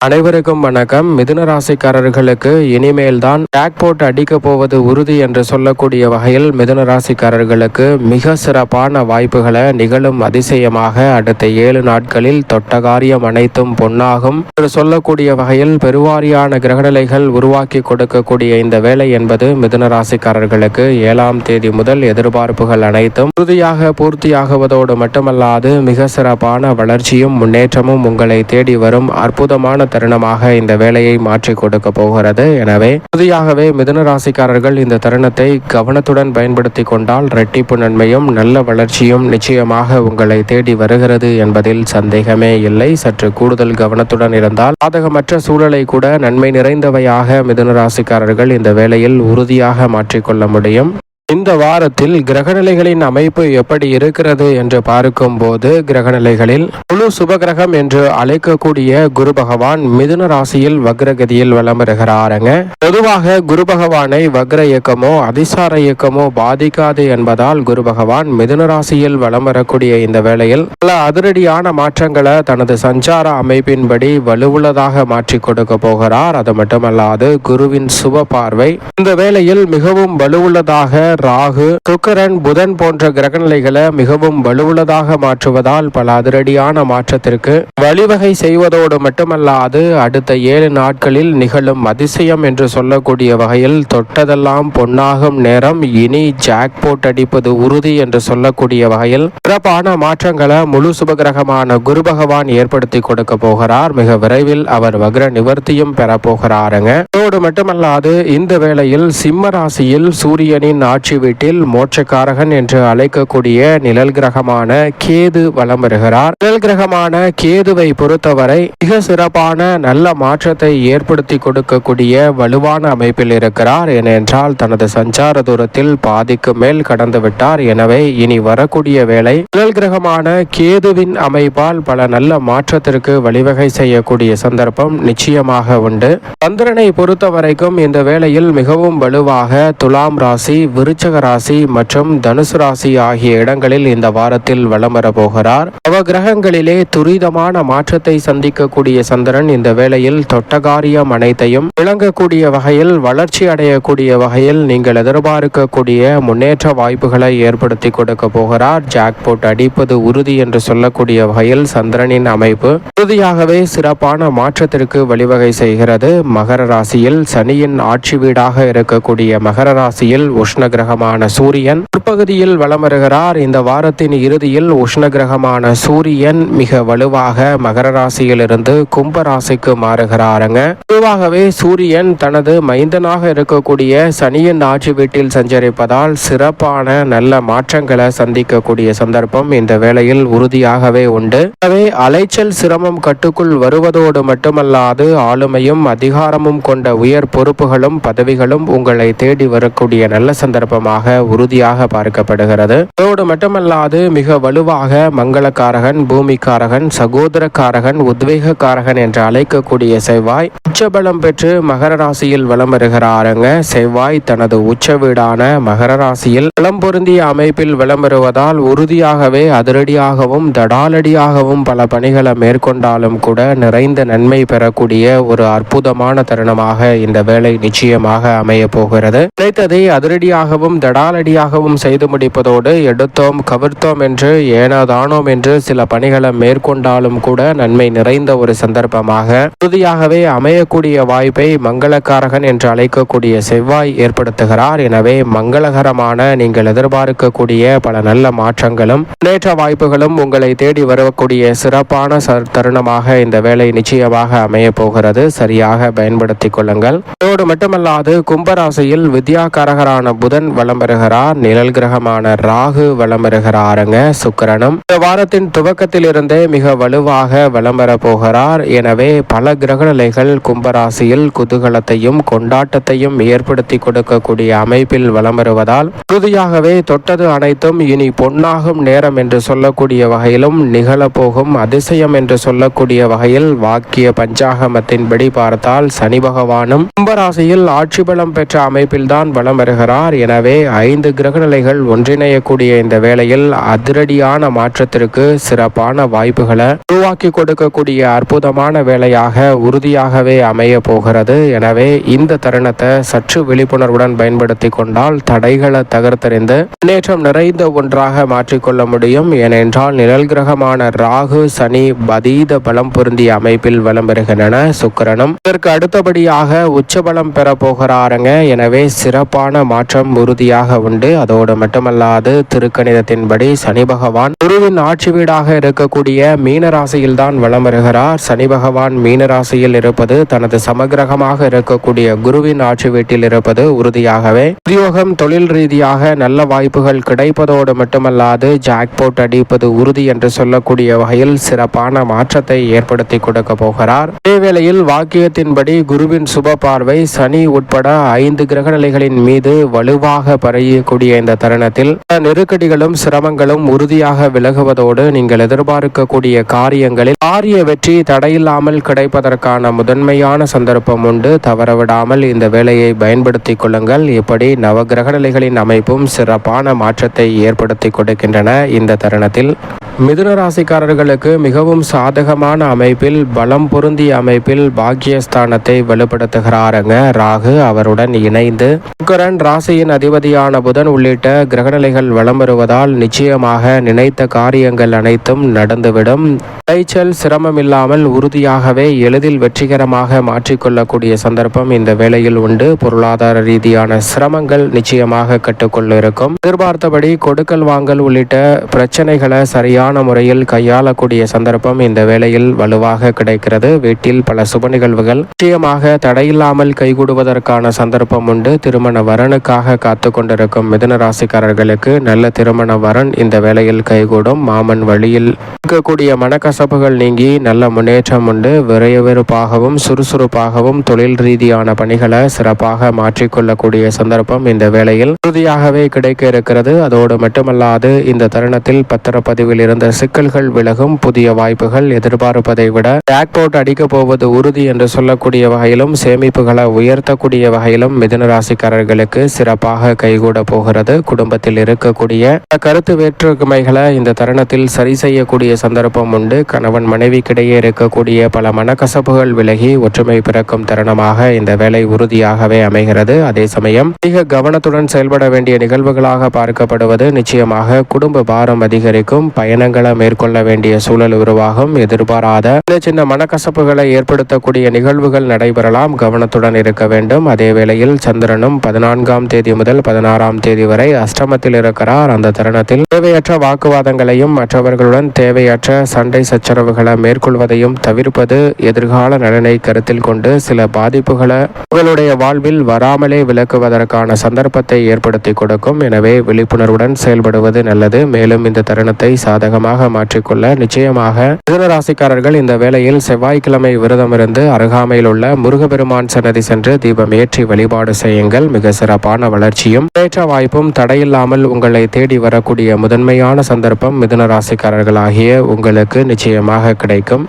அனைவருக்கும் வணக்கம். மிதுன ராசிக்காரர்களுக்கு இனிமேல் தான் ஜாக்பாட் அடிக்க போவது உறுதி என்று சொல்லக்கூடிய வகையில் மிதுன ராசிக்காரர்களுக்கு மிக சிறப்பான வாய்ப்புகளை நிகழும் அதிசயமாக அடுத்த 7 நாட்களில் தொட்ட காரியம் அனைத்தும் பொன்னாகும் என்று சொல்லக்கூடிய வகையில் பெருவாரியான கிரகநிலைகள் உருவாக்கி கொடுக்கக்கூடிய இந்த வேலை என்பது மிதுன ராசிக்காரர்களுக்கு 7ஆம் தேதி முதல் எதிர்பார்ப்புகள் அனைத்தும் உறுதியாக பூர்த்தியாகுவதோடு மட்டுமல்லாது மிக சிறப்பான வளர்ச்சியும் முன்னேற்றமும் உங்களை தேடி வரும் அற்புதமான தருணமாக இந்த வேலையை மாற்றி கொடுக்க போகிறது. எனவே உறுதியாகவே மிதுன ராசிக்காரர்கள் இந்த தருணத்தை கவனத்துடன் பயன்படுத்தி கொண்டால் இரட்டிப்பு நன்மையும் நல்ல வளர்ச்சியும் நிச்சயமாக உங்களை தேடி வருகிறது என்பதில் சந்தேகமே இல்லை. சற்று கூடுதல் கவனத்துடன் இருந்தால் சாதகமற்ற சூழலை கூட நன்மை நிறைந்தவையாக மிதுன ராசிக்காரர்கள் இந்த வேளையில் உறுதியாக மாற்றிக்கொள்ள முடியும். இந்த வாரத்தில் கிரகநிலைகளின் அமைப்பு எப்படி இருக்கிறது என்று பார்க்கும்போது கிரகநிலைகளில் முழு சுபகிரகம் என்று அழைக்கக்கூடிய குரு பகவான் மிதுன ராசியில் வக்ரகதியில் வலம் வருகிறாருங்க. பொதுவாக குரு பகவானை வக்ர இயக்கமோ அதிசார இயக்கமோ பாதிக்காது என்பதால் குரு பகவான் மிதுன ராசியில் வலம் வரக்கூடிய இந்த வேளையில் பல அதிரடியான மாற்றங்களை தனது சஞ்சார அமைப்பின்படி வலுவுள்ளதாக மாற்றி கொடுக்க போகிறார். அது மட்டுமல்லாது குருவின் சுப பார்வை இந்த வேளையில் மிகவும் வலுவுள்ளதாக ராகு, சுக்கிரன், புதன் போன்ற கிரகநிலைகளை மிகவும் வலுவுள்ளதாக மாற்றுவதால் பல அதிரடியான மாற்றத்திற்கு வழிவகை செய்வதோடு மட்டுமல்லாது அடுத்த 7 நாட்களில் நிகழும் அதிசயம் என்று சொல்லக்கூடிய வகையில் தொட்டதெல்லாம் பொன்னாகும் நேரம். இனி ஜாக்பாட் அடிப்பது உறுதி என்று சொல்லக்கூடிய வகையில் சிறப்பான மாற்றங்களை முழு சுபகிரகமான குரு பகவான் ஏற்படுத்தி கொடுக்க போகிறார். மிக விரைவில் அவர் வக்ர நிவர்த்தியும் பெற போகிறாருங்க. அதோடு மட்டுமல்லாது இந்த வேளையில் சிம்ம ராசியில் சூரியனின் ஆட்சி வீட்டில் மோட்சக்காரகன் என்று அழைக்கக்கூடிய நிழல் கிரகமான கேது வலம் வருகிறார். நிழல் கிரகமான கேதுவை பொறுத்தவரை மிக சிறப்பான நல்ல மாற்றத்தை ஏற்படுத்தி கொடுக்கக்கூடிய வலுவான அமைப்பில் இருக்கிறார். ஏனென்றால் தனது சஞ்சார தூரத்தில் பாதிக்கு மேல் கடந்து விட்டார். எனவே இனி வரக்கூடிய வேளை நிழல் கிரகமான கேதுவின் அமைப்பால் பல நல்ல மாற்றத்திற்கு வழிவகை செய்யக்கூடிய சந்தர்ப்பம் நிச்சயமாக உண்டு. சந்திரனை பொறுத்தவரைக்கும் இந்த வேளையில் மிகவும் வலுவாக துலாம் ராசி, விருச்சிக ராசி மற்றும் தனுசு ராசி ஆகிய இடங்களில் இந்த வாரத்தில் வலம் வர போகிறார். நவ கிரகங்களிலே துரிதமான மாற்றத்தை சந்திக்கக்கூடிய சந்திரன் இந்த வேளையில் தொட்டகாரியம் அனைத்தையும் விளங்கக்கூடிய வகையில் வளர்ச்சி அடையக்கூடிய வகையில் நீங்கள் எதிர்பார்க்கக்கூடிய முன்னேற்ற வாய்ப்புகளை ஏற்படுத்தி கொடுக்க போகிறார். ஜாக்பாட் அடிப்பது உறுதி என்று சொல்லக்கூடிய வகையில் சந்திரனின் அமைப்பு உறுதியாகவே சிறப்பான மாற்றத்திற்கு வழிவகை செய்கிறது. மகர ராசியில் சனியின் ஆட்சி வீடாக இருக்கக்கூடிய மகர ராசியில் உஷ்ண கிரகமான சூரியன் பிற்பகுதியில் வலம் வருகிறார். இந்த வாரத்தின் இறுதியில் உஷ்ண கிரகமான சூரியன் மிக வலுவாக மகர ராசியிலிருந்து கும்ப ராசிக்கு மாறுகிறாருங்க. பொதுவாகவே சூரியன் தனது மைந்தனாக இருக்கக்கூடிய சனியின் ஆட்சி வீட்டில் சஞ்சரிப்பதால் சிறப்பான நல்ல மாற்றங்களை சந்திக்கக்கூடிய சந்தர்ப்பம் இந்த வேளையில் உறுதியாகவே உண்டு. எனவே அலைச்சல் சிரமம் கட்டுக்குள் வருவதோடு மட்டுமல்லாது ஆளுமையும் அதிகாரமும் கொண்ட உயர் பொறுப்புகளும் பதவிகளும் உங்களை தேடி வரக்கூடிய நல்ல சந்தர்ப்பமாக உறுதியாக பார்க்கப்படுகிறது. அதோடு மட்டுமல்லாது மிக வலுவாக மங்களக்காரகன், பூமிக்காரகன், சகோதரக்காரகன், உத்வேகக்காரகன் என்று அழைக்கக்கூடிய செவ்வாய் உச்சபலம் பெற்று மகர ராசியில் வலம் வருகிறாருங்க. செவ்வாய் தனது உச்ச வீடான மகர ராசியில் பலம் பொருந்திய அமைப்பில் வலம் வருவதால் உறுதியாகவே அதிரடியாகவும் தடாலடியாகவும் பல பணிகளை மேற்கொண்டாலும் கூட நிறைந்த நன்மை பெறக்கூடிய ஒரு அற்புதமான தருணமாக இந்த வேலை நிச்சயமாக அமைய போகிறது. நினைத்ததை அதிரடியாகவும் தடாலடியாகவும் செய்து முடிப்பதோடு எடுத்தோம் கவிர்த்தோம் என்று ஏனோதானோம் என்று சில பணிகளை மேற்கொண்டாலும் கூட நன்மை நிறைந்த ஒரு சந்தர்ப்பமாக உறுதியாகவே அமையக்கூடிய வாய்ப்பை மங்களக்காரகன் என்று அழைக்கக்கூடிய செவ்வாய் ஏற்படுத்துகிறார். எனவே மங்களகரமான நீங்கள் எதிர்பார்க்கக்கூடிய பல நல்ல மாற்றங்களும் முன்னேற்ற வாய்ப்புகளும் உங்களை தேடி வரக்கூடிய சிறப்பான தருணமாக இந்த வேலை நிச்சயமாக அமைய போகிறது. சரியாக பயன்படுத்திக் கொள்ளுங்கள். அதோடு மட்டுமல்லாது கும்பராசியில் வித்யாகாரகரான புதன் வலம் வருகிறார். நிழல் கிரகமான ராகு வலம் வருகிறாருங்க. சுக்கிரனும் இந்த வாரத்தின் துவக்கத்தில் இருந்தே மிக வலுவாக வலம் வர போகிறார். எனவே பல கிரகநிலைகள் கும்பராசியில் குதூகலத்தையும் கொண்டாட்டத்தையும் ஏற்படுத்தி கொடுக்கக்கூடிய அமைப்பில் வலம் வருவதால் உறுதியாகவே தொட்டது அனைத்தும் இனி பொன்னாகும் நேரம் என்று சொல்லக்கூடிய வகையிலும் நிகழப்போகும் அதிசயம் என்று சொல்லக்கூடிய வகையில் வாக்கிய பஞ்சாகமத்தின்படி பார்த்தால் சனி பகவானும் கும்பராசியில் ஆட்சி பலம் பெற்ற அமைப்பில்தான் வலம் வருகிறார். எனவே 5 கிரகநிலைகள் ஒன்றிணையக்கூடிய இந்த வேளையில் அதிரடியான மாற்றத்திற்கு சிறப்பான வாய்ப்புகளை உருவாக்கி கொடுக்கக்கூடிய அற்புதமான வேலையாக உறுதியாகவே அமைய போகிறது. எனவே இந்த தருணத்தை சற்று விழிப்புணர்வுடன் பயன்படுத்தி கொண்டால் தடைகளை தகர்த்தறிந்து முன்னேற்றம் நிறைந்த ஒன்றாக மாற்றிக்கொள்ள முடியும். ஏனென்றால் நிழல் கிரகமான ராகு சனி அதீத பலம் பொருந்திய அமைப்பில் வலம் வருகின்றன. சுக்கிரனும் இதற்கு அடுத்தபடியாக உச்சபலம் பெற போகிறாருங்க. எனவே சிறப்பான மாற்றம் உறுதியாக உண்டு. அதோடு மட்டுமல்லாது திருக்கணிதத்தின்படி சனி பகவான் குருவின் ஆட்சி வீடாக இருக்கக்கூடிய மீனராசியில் தான் வலம் வருகிறார். சனி பகவான் மீனராசியில் இருப்பது தனது சமகிரகமாக இருக்கக்கூடிய குருவின் ஆட்சி வீட்டில் இருப்பது உறுதியாகவே உத்தியோகம் தொழில் ரீதியாக நல்ல வாய்ப்புகள் கிடைப்பதோடு மட்டுமல்லாது ஜாக்பாட் அடிப்பது உறுதி என்று சொல்லக்கூடிய வகையில் சிறப்பான மாற்றத்தை ஏற்படுத்தி கொடுக்க போகிறார். இதேவேளையில் வாக்கியத்தின்படி குருவின் சுப பார்வை சனி உட்பட 5 கிரகநிலைகளின் மீது வலுவாக பரவக்கூடிய இந்த தருணத்தில் நெருக்கடிகளும் சிரமங்களும் உறுதியாக விலகுவதோடு நீங்கள் எதிர்பார்க்கக்கூடிய காரியங்களில் காரிய வெற்றி தடையில்லாமல் கிடைப்பதற்கான முதன்மையான சந்தர்ப்பம் உண்டு. தவறவிடாமல் இந்த வேலையை பயன்படுத்திக் கொள்ளுங்கள். இப்படி நவகிரகநிலைகளின் அமைப்பும் சிறப்பான மாற்றத்தை ஏற்படுத்தி கொடுக்கின்றன. இந்த தருணத்தில் மிதுன ராசிக்காரர்களுக்கு மிகவும் சாதகமான அமைப்பில் பலம் பொருந்திய அமைப்பில் பாக்கியஸ்தானத்தை வலுப்படுத்துகிறாருங்க ராகு. அவருடன் இணைந்து சுக்கிரன் ராசியின் அதிபதியான புதன் உள்ளிட்ட கிரகநிலைகள் வலம் வருவதால் நிச்சயமாக நினைத்த காரியங்கள் அனைத்தும் நடந்துவிடும். விளைச்சல் சிரமம் இல்லாமல் உறுதியாகவே எளிதில் வெற்றிகரமாக மாற்றிக்கொள்ளக்கூடிய சந்தர்ப்பம் இந்த வேளையில் உண்டு. பொருளாதார ரீதியான சிரமங்கள் நிச்சயமாக கட்டுக்குள் இருக்கும். எதிர்பார்த்தபடி கொடுக்கல் வாங்கல் உள்ளிட்ட பிரச்சனைகளை சரியான முறையில் கையாளக்கூடிய சந்தர்ப்பம் இந்த வேளையில் வலுவாக கிடைக்கிறது. வீட்டில் பல சுப நிகழ்வுகள் நிச்சயமாக தடையில்லாமல் கைகூடுவதற்கான சந்தர்ப்பம் உண்டு. திருமண வரனுக்காக காத்து கொண்டிருக்கும் மிதுன ராசிக்காரர்களுக்கு நல்ல திருமண வரன் இந்த வேளையில் கைகூடும். மாமன் வழியில் இருக்கக்கூடிய மனக்கசப்புகள் நீங்கி நல்ல முன்னேற்றம் உண்டு. விரைவிறுப்பாகவும் சுறுசுறுப்பாகவும் தொழில் ரீதியான பணிகளை சிறப்பாக மாற்றிக்கொள்ளக்கூடிய சந்தர்ப்பம் இந்த வேளையில் உறுதியாகவே கிடைக்க இருக்கிறது. அதோடு மட்டுமல்லாது இந்த தருணத்தில் பத்திரப்பதிவில் இருந்த சிக்கல்கள் விலகும். புதிய வாய்ப்புகள் எதிர்பார்ப்பதை விட ஜாக்பாட் அடிக்கப் போவது உறுதி என்று சொல்லக்கூடிய வகையிலும் சேமிப்புகளை உயர்த்தக்கூடிய வகையிலும் மிதுன ராசிக்காரர்களுக்கு சிறப்பாக கைகூட போகிறது. குடும்பத்தில் இருக்கக்கூடிய கருத்து வேற்றுமைகளை இந்த தருணத்தில் சரி செய்யக்கூடிய சந்தர்ப்பம் உண்டு. கணவன் மனைவிக்கிடையே இருக்கக்கூடிய பல மனக்கசப்புகள் விலகி ஒற்றுமை பிறக்கும் தருணமாக இந்த வேலை உறுதியாகவே அமைகிறது. அதே சமயம் அதிக கவனத்துடன் செயல்பட வேண்டிய நிகழ்வுகளாக பார்க்கப்படுவது நிச்சயமாக குடும்ப பாரம் அதிகரிக்கும். பயணங்களை மேற்கொள்ள வேண்டிய சூழல் உருவாகும். எதிர்பாராத சின்ன மனக்கசப்புகளை ஏற்படுத்தக்கூடிய நிகழ்வுகள் நடைபெறலாம். கவனத்துடன் இருக்க வேண்டும். அதே வேளையில் சந்திரனும் 14ஆம் தேதி முதல் 16ஆம் தேதி வரை அஷ்டமத்தில் இருக்கிறார். அந்த தருணத்தில் தேவையற்ற வாக்குவாதங்களையும் மற்றவர்களுடன் தேவையற்ற சண்டை சச்சரவுகளை மேற்கொள்வதையும் தவிர்ப்பது எதிர்கால நலனை கருத்தில் கொண்டு சில பாதிப்புகளை உங்களுடைய வாழ்வில் வராமலே விலக்குவதற்கான சந்தர்ப்பத்தை ஏற்படுத்தி கொடுக்கும். எனவே விழிப்புணர்வுடன் செயல்படுவது நல்லது. மேலும் இந்த தருணத்தை சாதகமாக மாற்றிக்கொள்ள நிச்சயமாக மிதுன ராசிக்காரர்கள் இந்த வேளையில் செவ்வாய்க்கிழமை விரதமிருந்து அருகாமையில் உள்ள முருகப்பெருமான் சன்னதி சென்று தீபம் ஏற்றி வழிபாடு செய்யுங்கள். மிக சிறப்பான வளர்ச்சியும் ஏற்ற வாய்ப்பும் தடையில்லாமல் உங்களை தேடி வரக்கூடிய முதன்மையான சந்தர்ப்பம் மிதுன ராசிக்காரர்களாகிய உங்களுக்கு நிச்சயமாக கிடைக்கும்.